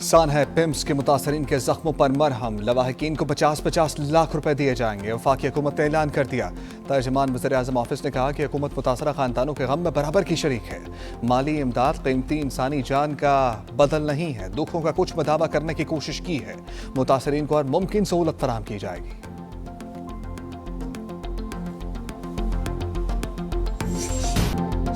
सान है पिम्स के मुतासरीन के जख्मों पर मरहम। लवाहिकीन को 50-50 लाख रुपए दिए जाएंगे। वफाकी हुकूमत ने ऐलान कर दिया। तर्जमान वज़ीर-ए-आज़म ऑफिस ने कहा कि हुकूमत मुतासरा खानदानों के गम में बराबर की शरीक है। माली इमदाद कीमती इंसानी जान का बदल नहीं है। दुखों का कुछ मदावा करने की कोशिश की है। मुतासरीन को हर मुमकिन सहूलत फराहम की जाएगी।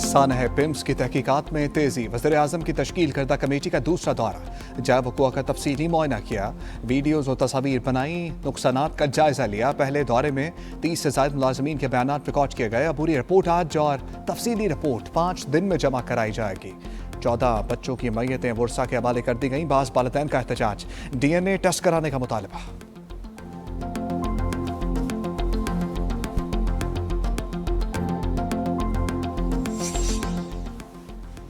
सान है पिम्स की तहकीकात में तेजी। वज़ीर आज़म की तश्कील करदा कमेटी का दूसरा दौरा। जैब हुकूक़ का तफसीली मुआयना किया, वीडियोज़ और तस्वीर बनाई, नुकसानात का जायजा लिया। पहले दौरे में 30 से ज़ायद मुलाजमीन के बयानात रिकॉर्ड किए गए। पूरी रिपोर्ट आज और तफसीली रिपोर्ट 5 दिन में जमा कराई जाएगी। 14 बच्चों की मैयतें वर्सा के हवाले कर दी गई। बाज़ वालिदैन का एहतजाज, DNA टेस्ट कराने का मुतालबा।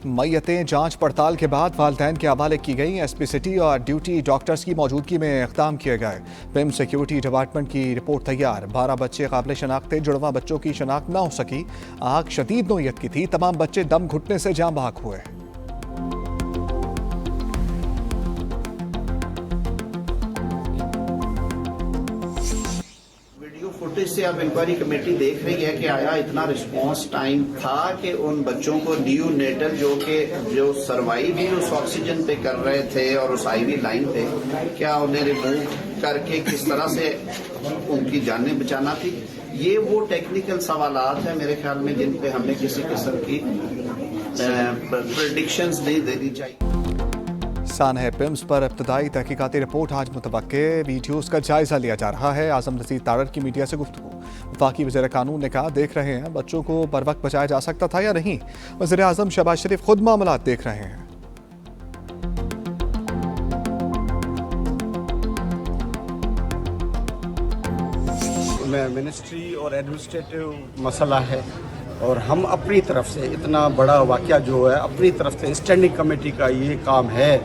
मैयतें जांच पड़ताल के बाद वालिदैन के हवाले की गई। SP सिटी और ड्यूटी डॉक्टर्स की मौजूदगी में इक़दाम किए गए। पिम सिक्योरिटी डिपार्टमेंट की रिपोर्ट तैयार। 12 बच्चे काबिल शनाख्त थे। जुड़वा बच्चों की शनाख्त न हो सकी। आग शदीद नोयत की थी। तमाम बच्चे दम घुटने से जाँ बहक हुए। फुटेज से अब इंक्वायरी कमेटी देख रही है कि आया इतना रिस्पांस टाइम था कि उन बच्चों को न्यू नेटल जो सर्वाइव ही उस ऑक्सीजन पे कर रहे थे और उस IV लाइन पे, क्या उन्हें रिमूव करके किस तरह से उनकी जानें बचाना थी। ये वो टेक्निकल सवालात है मेरे ख्याल में जिन पे हमें किसी किस्म की प्रेडिक्शंस नहीं देनी चाहिए। सान है पिम्स पर इब्तदाई तहकीकाती रिपोर्ट आज मुतवक्के। वीडियोज़ का जायजा लिया जा रहा है। आज़म रसीद तारड़ की मीडिया से गुफ्तगू। वफाकी वज़ीर कानून ने कहा, देख रहे हैं बच्चों को बर वक्त बचाया जा सकता था या नहीं। वज़ीर आज़म शहबाज शरीफ खुद मामलात देख रहे हैं। मिनिस्ट्री और एडमिनिस्ट्रेटिव मसला है और हम अपनी तरफ से इतना बड़ा वाक़या जो है अपनी तरफ से स्टैंडिंग कमेटी का ये काम है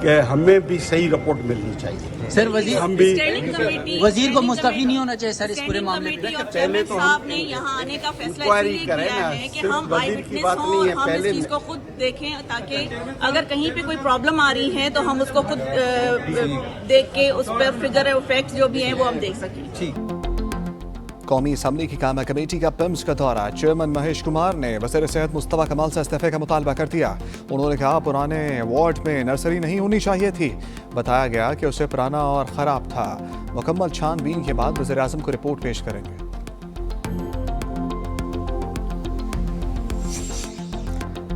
कि हमें भी सही रिपोर्ट मिलनी चाहिए। सर वजीर हम भी वजीर को मुस्तफी नहीं होना चाहिए सर इस पूरे मामले में। पहले तो हम ने यहाँ आने का फैसला इंक्वायरी करें ना, सिर्फ वजीर की बात नहीं है। पहले इस चीज को खुद देखें ताकि अगर कहीं पे कोई प्रॉब्लम आ रही है तो हम उसको खुद देख के उस पर फिगर और फैक्ट्स जो भी हैं वो हम देख सकें। ठीक। कौमी असम्बली की कामा कमेटी का पिम्स का दौरा। चेयरमैन महेश कुमार ने वज़ीर सेहत मुस्तफा कमाल से इस्तीफे का मुतालबा कर दिया। उन्होंने कहा, पुराने वार्ड में नर्सरी नहीं होनी चाहिए थी। बताया गया कि उसे पुराना और ख़राब था। मुकम्मल छानबीन के बाद वज़ीर आज़म को रिपोर्ट पेश करेंगे।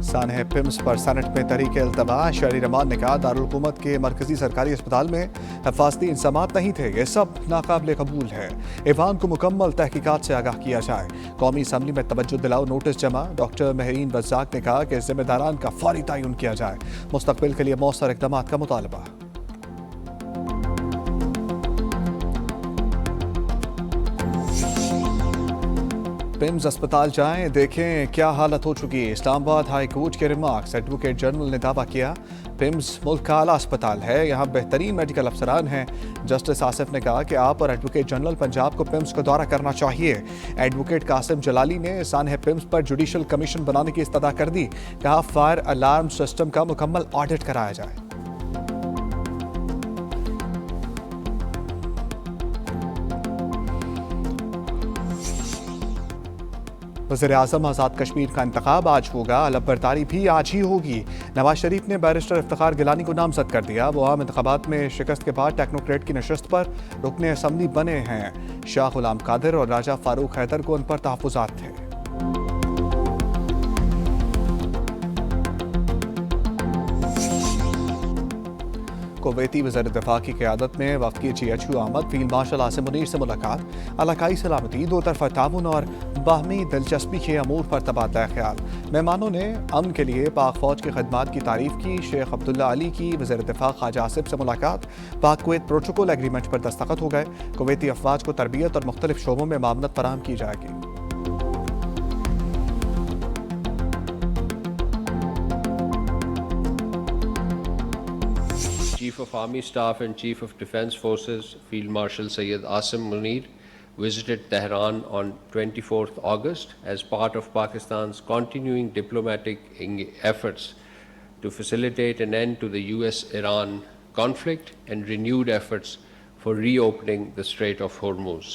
सान है पिम्स पर सेनेट में तहरीक इल्तवा। शहरी रमान ने कहा, दारुल हुकूमत के मरकजी सरकारी अस्पताल में हिफाजती इंतजामात नहीं थे। ये सब नाकाबिल कबूल है। ईवान को मुकम्मल तहकीकात से आगाह किया जाए। कौमी असम्बली में तवज्जो दिलाओ नोटिस जमा। डॉक्टर महरीन रज़ाक ने कहा कि जिम्मेदारान का फौरी तयन किया जाए। मुस्तकबिल के लिए मौसर इक़दाम का मुतालबा। पिम्स अस्पताल जाएं, देखें क्या हालत हो चुकी है। इस्लामाबाद हाई कोर्ट के रिमार्क्स। एडवोकेट जनरल ने दावा किया, पिम्स मुल्क का आला अस्पताल है, यहाँ बेहतरीन मेडिकल अफसरान हैं। जस्टिस आसिफ ने कहा कि आप और एडवोकेट जनरल पंजाब को पिम्स का दौरा करना चाहिए। एडवोकेट कासिम जलाली ने सान है पिम्स पर जुडिशल कमीशन बनाने की इस्तदा कर दी। कहा, फायर अलार्म सिस्टम का मुकम्मल ऑडिट कराया जाए। वज़ीर आज़म आज़ाद कश्मीर का इंतखाब आज होगा। अलबबरदारी भी आज ही होगी। नवाज शरीफ ने बैरिस्टर इफ्तिखार गिलानी को नामजद कर दिया। वो आम इंतखाबात में शिकस्त के बाद टेक्नोक्रेट की नशस्त पर रुकने असम्बली बने हैं। शाह गुलाम कादिर और राजा फारूक हैदर को उन पर तहफ़्फ़ुज़ात थे। कुवैती वज़ीर दिफ़ा की क़यादत में वफ़द GHQ आमद। फील्ड मार्शल आसिम मुनीर से मुलाकात। इलाकाई सलामती, दो तरफ़ा ताउन और बाहमी दिलचस्पी के अमूर पर तबादला ख्याल। मेहमानों ने अमन के लिए पाक फ़ौज की खदमात की तारीफ़ की। शेख अब्दुल्ला अली की वज़ीर दिफ़ा ख्वाजा आसिफ से मुलाकात। पाक कुवैत प्रोटोकॉल एग्रीमेंट पर दस्तखत हो गए। कुवैती अफवाज को तरबियत और मुख्तलिफ शोबों में मामनत फराहम की जाएगी। Chief of Army Staff and Chief of Defence Forces Field Marshal Syed Asim Munir visited Tehran on 24th August as part of Pakistan's continuing diplomatic efforts to facilitate an end to the US-Iran conflict and renewed efforts for reopening the Strait of Hormuz.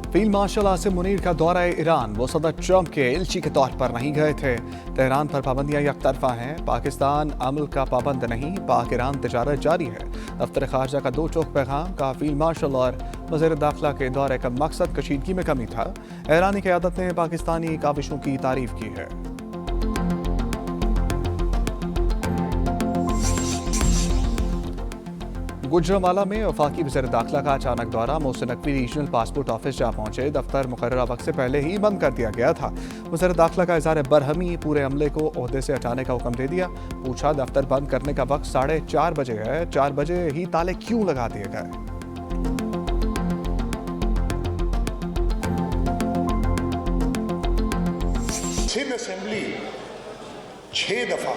Field marshal Asim Munir का दौरा Iran, वो सदर Trump के इल्ची के तौर पर नहीं गए थे। तेहरान पर पाबंदियां यकतरफा हैं, पाकिस्तान अमल का पाबंद नहीं, पाक ईरान तिजारत जारी है। दफ्तर खारजा का दो टोक पैगाम का फील्ड मार्शल और वज़ीर दाखिला के दौरे का मकसद कशीदगी में कमी था। ईरानी क़यादत ने पाकिस्तानी काविशों की तारीफ की है। गुजरांवाला में वफाकी वज़ीर दाखिला का अचानक दौरा, Mohsin Naqvi regional passport office जा पहुंचे। दफ्तर मुकर्ररा वक्त से पहले ही बंद कर दिया गया था। वज़ीर दाखिला का इज़हार बरहमी, पूरे अमले को ओहदे से हटाने का हुक्म दे दिया। पूछा दफ्तर बंद करने का वक्त 4:30 बजे है, 4 बजे ही ताले क्यों लगा दिए गए? सिंध असेंबली 6 दफ़ा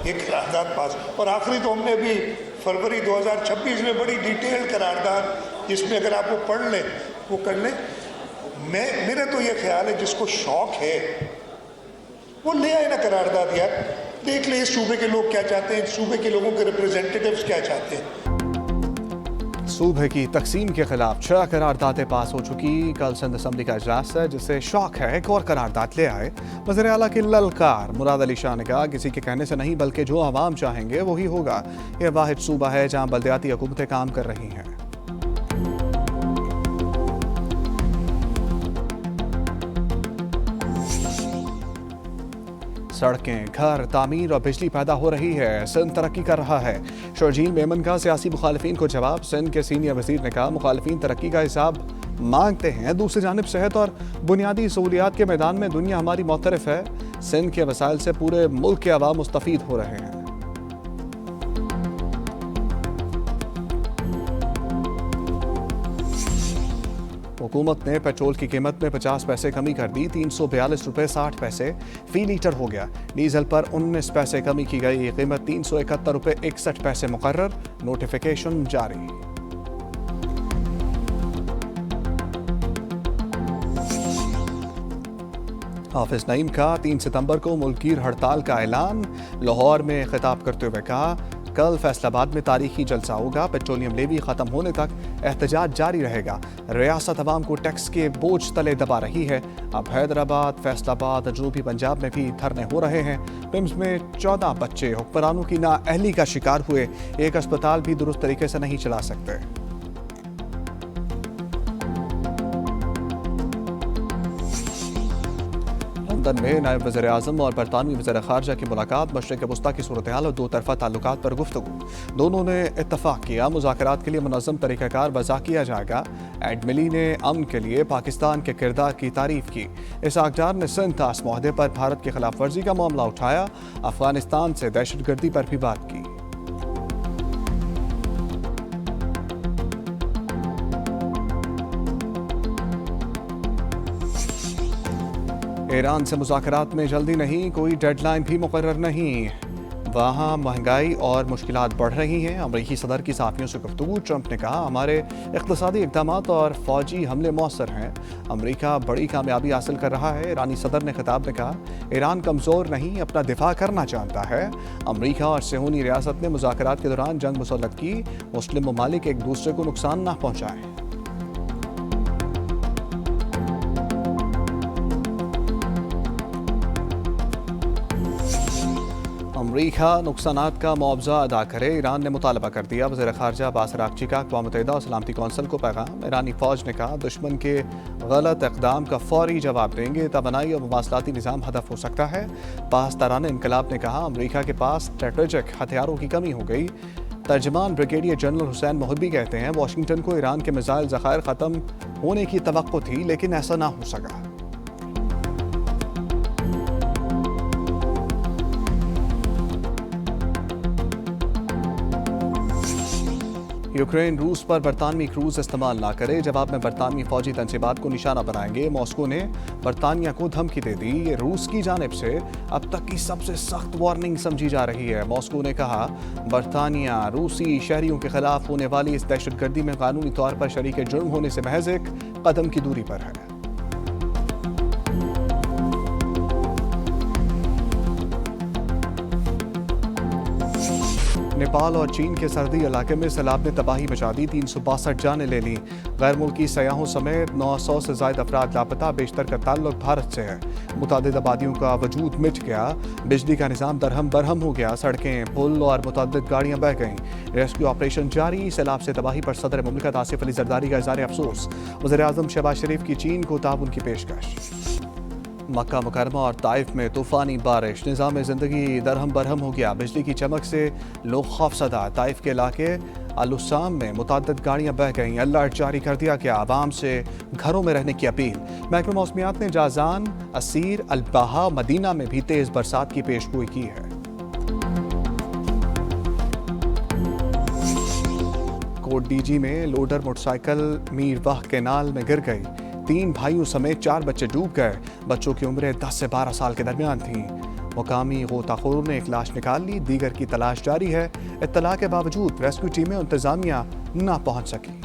ये करारदाद पास, और आखिरी तो हमने भी फरवरी 2026 में बड़ी डिटेल्ड करारदाद, जिसमें अगर आप वो पढ़ लें वो कर लें। मेरे तो ये ख्याल है जिसको शौक है वो ले आए ना करारदाद, यार देख ले इस सूबे के लोग क्या चाहते हैं, इस सूबे के लोगों के रिप्रेजेंटेटिव्स क्या चाहते हैं। सूबे की तकसीम के खिलाफ 6 करारदादें पास हो चुकी। कल सिंध असम्बली का इजलास है, जिसे शौक है एक और करारदाद ले आए। वज़ीर आला की ललकार, मुराद अली शाह ने कहा किसी के कहने से नहीं बल्कि जो आवाम चाहेंगे वही होगा। यह वाहिद सूबा है जहां बल्दियाती हुकूमतें काम कर रही हैं। सड़कें, घर, तामीर और बिजली पैदा हो रही है। सिंध तरक्की कर रहा है। शर्जील मेमन का सियासी मुखालिफिन को जवाब। सिंध के सीनियर वजीर ने कहा मुखालिफिन तरक्की का हिसाब मांगते हैं, दूसरी जानिब सेहत और बुनियादी सहूलियात के मैदान में दुनिया हमारी मुतरफ है। सिंध के वसाइल से पूरे मुल्क के अवाम मुस्तफीद हो रहे हैं। हुकूमत ने पेट्रोल की कीमत में 50 पैसे कमी कर दी, 342 रुपये 60 पैसे फी लीटर हो गया। डीजल पर 19 पैसे कमी की गई, ये कीमत 371 रुपये 61 पैसे मुकर्रर। नोटिफिकेशन जारी। हाफिज नईम का 3 सितंबर को मुल्कीर हड़ताल का ऐलान। लाहौर में खिताब करते हुए कहा कल फैसलाबाद में तारीखी जलसा होगा। पेट्रोलियम लेवी खत्म होने तक एहतजाज जारी रहेगा। रियासत अवाम को टैक्स के बोझ तले दबा रही है। अब हैदराबाद, फैसलाबाद, जनूबी पंजाब में भी धरने हो रहे हैं। पिम्स में 14 बच्चे हुक्मरानों की नाअहली का शिकार हुए। एक अस्पताल भी दुरुस्त तरीके से नहीं चला सकते। लंदन में नायब वज़ीर आज़म और बरतानवी वज़ीर ख़ारजा की मुलाकात। मशरिक़ वस्ता की सूरत हाल और दो तरफ़ा ताल्लुकात पर गुफ्तगू। दोनों ने इत्तफ़ाक़ किया मुज़ाकरात के लिए मुनज़्ज़म तरीक़ाकार वज़ा किया जाएगा। एडमिली ने अमन के लिए पाकिस्तान के किरदार की तारीफ़ की। इसाक़ डार ने सिंध तास मुआहदे पर भारत की खिलाफ वर्जी का मामला उठाया। अफ़गानिस्तान से दहशतगर्दी पर भी बात की। ईरान से मुज़ाकरात में जल्दी नहीं, कोई डेडलाइन भी मुकर्रर नहीं। वहाँ महंगाई और मुश्किलात बढ़ रही हैं। अमरीकी सदर की सहाफ़ियों से गुफ्तगू। ट्रंप ने कहा हमारे इक़्तिसादी इक़दामात और फ़ौजी हमले मौसर हैं। अमरीका बड़ी कामयाबी हासिल कर रहा है। ईरानी सदर ने खिताब में कहा ईरान कमज़ोर नहीं, अपना दिफा करना जानता है। अमरीका और सेहूनी रियासत ने मुज़ाकरात के दौरान जंग मुसल्लत की। मुस्लिम ममालिक एक दूसरे को नुकसान न पहुँचाएँ। अमरीका नुकसानात का मुआवजा अदा करे, ईरान ने मुतालबा कर दिया। वज़ीर ख़ारजा अब्बास अराग़ची का अक़वाम मुत्तहिदा और सलामती कौंसिल को पैगाम। ईरानी फ़ौज ने कहा दुश्मन के गलत इक़दाम का फ़ौरी जवाब देंगे। तवानाई और मवासलाती निज़ाम हदफ हो सकता है। पासदारान इनकलाब ने कहा अमरीका के पास स्ट्रेटेजिक हथियारों की कमी हो गई। तर्जमान ब्रिगेडियर जनरल हुसैन मोहब्बी कहते हैं वाशिंगटन को ईरान के मिसाइल ज़खायर ख़त्म होने की तवक्को थी, लेकिन ऐसा ना हो सका। यूक्रेन रूस पर बरतानवी क्रूज इस्तेमाल ना करे, जवाब में बरतानवी फौजी तंसीबात को निशाना बनाएंगे। मॉस्को ने बरतानिया को धमकी दे दी। ये रूस की जानिब से अब तक की सबसे सख्त वार्निंग समझी जा रही है। मॉस्को ने कहा बरतानिया रूसी शहरियों के खिलाफ होने वाली इस दहशतगर्दी में कानूनी तौर पर शरीक जुर्म होने से महज एक कदम की दूरी पर है। नेपाल और चीन के सरहदी इलाके में सैलाब ने तबाही मचा दी, 362 जानें ले ली। गैर मुल्की सयाहों समेत 900 से ज्यादा अफराद लापता, बेशतर का ताल्लुक भारत से है। मुतादिद आबादियों का वजूद मिट गया, बिजली का निज़ाम दरहम बरहम हो गया, सड़कें पुल और मुतादिद गाड़ियाँ बह गईं। रेस्क्यू ऑपरेशन जारी। सैलाब से तबाही पर सदर मुमलिकत आसिफ अली जरदारी का इज़हार अफसोस। वज़ीर-ए-आज़म शहबाज शरीफ की चीन को ताउन की पेशकश। मक्का मुकरमा और ताइफ में तूफानी बारिश, निज़ाम ज़िंदगी दरहम बरहम हो गया, बिजली की चमक से लोग खौफसदा। ताइफ के इलाके अलुसाम में मुतअद्दिद गाड़ियाँ बह गईं, अलर्ट जारी कर दिया गया, आवाम से घरों में रहने की अपील। महकमा मौसमियात ने जाजान, असीर, अलबाहा, मदीना में भी तेज़ बरसात की पेशगोई की है। कोट डीजी में लोडर मोटरसाइकिल मीरवाह कैनाल में गिर गई, 3 भाइयों समेत 4 बच्चे डूब गए। बच्चों की उम्रें 10 से 12 साल के दरमियान थीं। मुकामी गोताखोरों ने एक लाश निकाल ली, दीगर की तलाश जारी है। इत्तला के बावजूद रेस्क्यू टीमें और इंतजामिया न पहुंच सकी।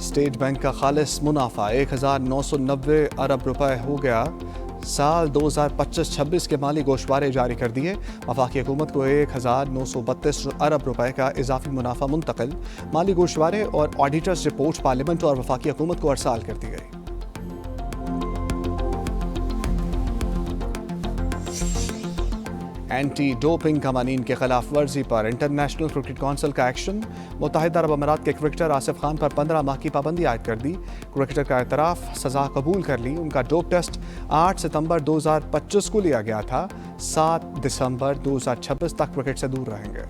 स्टेट बैंक का खालिस मुनाफा 1990 अरब रुपए हो गया। साल 2025-26 के माली गोशवारे जारी कर दिए। वफाकी हुकूमत को 1932 अरब रुपए का इजाफी मुनाफा मुंतकिल। माली गोशवारे और ऑडिटर्स रिपोर्ट पार्लियामेंट और वफाकी हुकूमत को अरसाल कर दी गई। एंटी डोपिंग कवानीन के खिलाफ वर्जी पर इंटरनेशनल क्रिकेट कौंसिल का एक्शन। मुत्तहिदा अरब अमारात के क्रिकेटर आसिफ खान पर 15 माह की पाबंदी आयद कर दी। क्रिकेटर का एतराफ़, सज़ा कबूल कर ली। उनका डोप टेस्ट 8 सितंबर 2025 को लिया गया था। 7 दिसंबर 2026 तक क्रिकेट से दूर रहेंगे।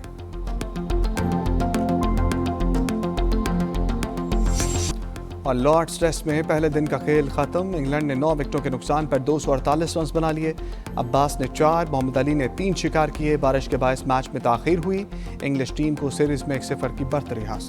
और लॉर्ड्स टेस्ट में पहले दिन का खेल खत्म। इंग्लैंड ने 9 विकेटों के नुकसान पर 248 रन बना लिए। अब्बास ने 4, मोहम्मद अली ने 3 शिकार किए। बारिश के बायस मैच में ताख़ीर हुई। इंग्लिश टीम को सीरीज में 1-0 की बरतरी हासिल।